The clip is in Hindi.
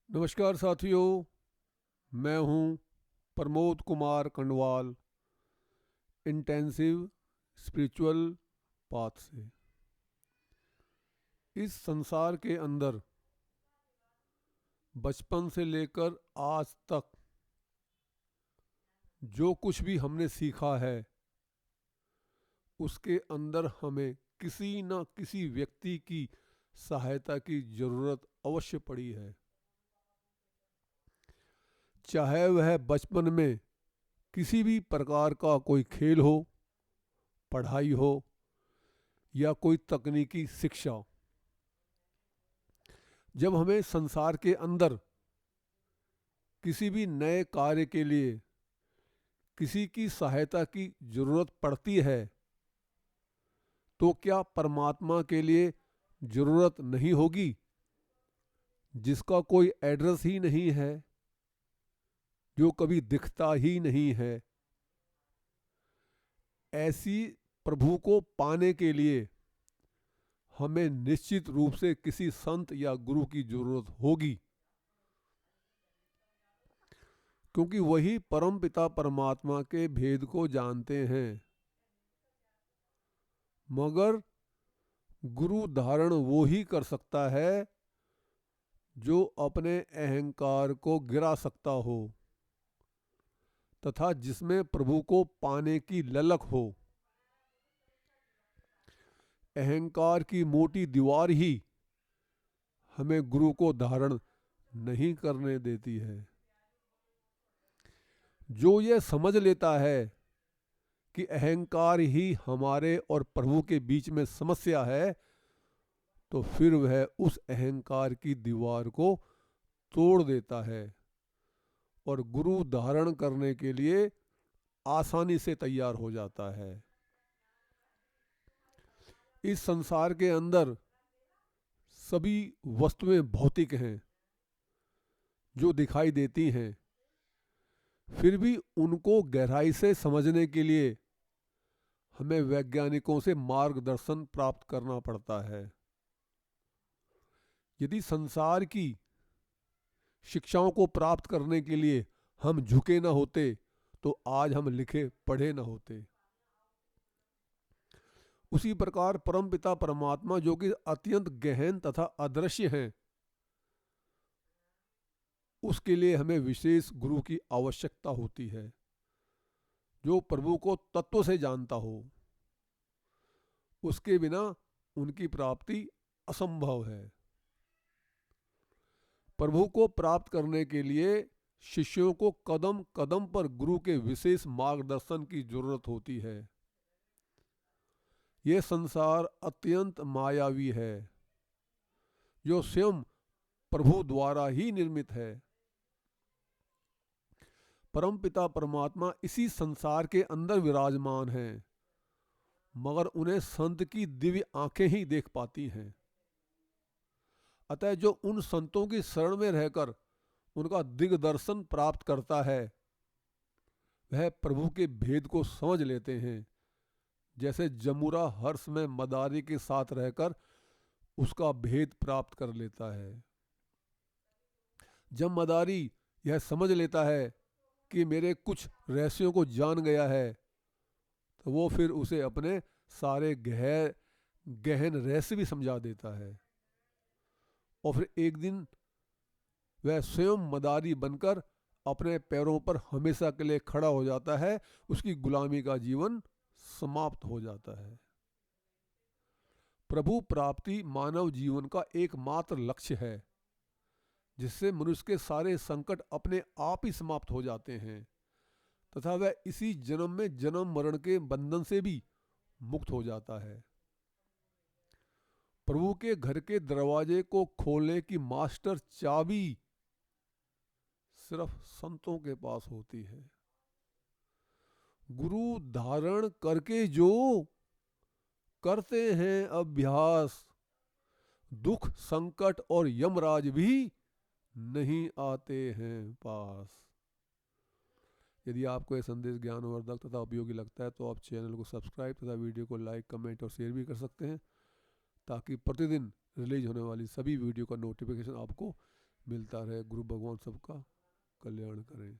नमस्कार साथियों, मैं हूं Pramod Kumar Kandwal intensive spiritual path से। इस संसार के अंदर बचपन से लेकर आज तक जो कुछ भी हमने सीखा है उसके अंदर हमें किसी न किसी व्यक्ति की सहायता की ज़रूरत अवश्य पड़ी है। चाहे वह बचपन में किसी भी प्रकार का कोई खेल हो, पढ़ाई हो या कोई तकनीकी शिक्षा। जब हमें संसार के अंदर किसी भी नए कार्य के लिए किसी की सहायता की ज़रूरत पड़ती है तो क्या परमात्मा के लिए ज़रूरत नहीं होगी, जिसका कोई एड्रेस ही नहीं है, जो कभी दिखता ही नहीं है। ऐसी प्रभु को पाने के लिए हमें निश्चित रूप से किसी संत या गुरु की ज़रूरत होगी, क्योंकि वही परम पिता परमात्मा के भेद को जानते हैं। मगर गुरु धारण वो ही कर सकता है जो अपने अहंकार को गिरा सकता हो तथा जिसमें प्रभु को पाने की ललक हो। अहंकार की मोटी दीवार ही हमें गुरु को धारण नहीं करने देती है। जो ये समझ लेता है कि अहंकार ही हमारे और प्रभु के बीच में समस्या है, तो फिर वह उस अहंकार की दीवार को तोड़ देता है और गुरु धारण करने के लिए आसानी से तैयार हो जाता है। इस संसार के अंदर सभी वस्तुएं भौतिक हैं जो दिखाई देती हैं, फिर भी उनको गहराई से समझने के लिए हमें वैज्ञानिकों से मार्गदर्शन प्राप्त करना पड़ता है। यदि संसार की शिक्षाओं को प्राप्त करने के लिए हम झुके न होते तो आज हम लिखे पढ़े न होते। उसी प्रकार परमपिता परमात्मा, जो कि अत्यंत गहन तथा अदृश्य हैं, उसके लिए हमें विशेष गुरु की आवश्यकता होती है, जो प्रभु को तत्व से जानता हो। उसके बिना उनकी प्राप्ति असंभव है। प्रभु को प्राप्त करने के लिए शिष्यों को कदम कदम पर गुरु के विशेष मार्गदर्शन की जरूरत होती है। यह संसार अत्यंत मायावी है, जो स्वयं प्रभु द्वारा ही निर्मित है। परमपिता परमात्मा इसी संसार के अंदर विराजमान हैं, मगर उन्हें संत की दिव्य आंखें ही देख पाती हैं। अतः जो उन संतों की शरण में रहकर उनका दिग्दर्शन प्राप्त करता है, वह प्रभु के भेद को समझ लेते हैं। जैसे जमुरा हर्ष में मदारी के साथ रहकर उसका भेद प्राप्त कर लेता है। जब मदारी यह समझ लेता है कि मेरे कुछ रहस्यों को जान गया है, तो वो फिर उसे अपने सारे गहन रहस्य भी समझा देता है। और फिर एक दिन वह स्वयं मदारी बनकर अपने पैरों पर हमेशा के लिए खड़ा हो जाता है। उसकी गुलामी का जीवन समाप्त हो जाता है। प्रभु प्राप्ति मानव जीवन का एकमात्र लक्ष्य है, जिससे मनुष्य के सारे संकट अपने आप ही समाप्त हो जाते हैं तथा वह इसी जन्म में जन्म मरण के बंधन से भी मुक्त हो जाता है। प्रभु के घर के दरवाजे को खोलने की मास्टर चाबी सिर्फ संतों के पास होती है। गुरु धारण करके जो करते हैं अभ्यास, दुख संकट और यमराज भी नहीं आते हैं पास। यदि आपको यह संदेश ज्ञानवर्धक तथा उपयोगी लगता है तो आप चैनल को सब्सक्राइब तथा वीडियो को लाइक, कमेंट और शेयर भी कर सकते हैं, ताकि प्रतिदिन रिलीज होने वाली सभी वीडियो का नोटिफिकेशन आपको मिलता रहे। गुरु भगवान सबका कल्याण करें।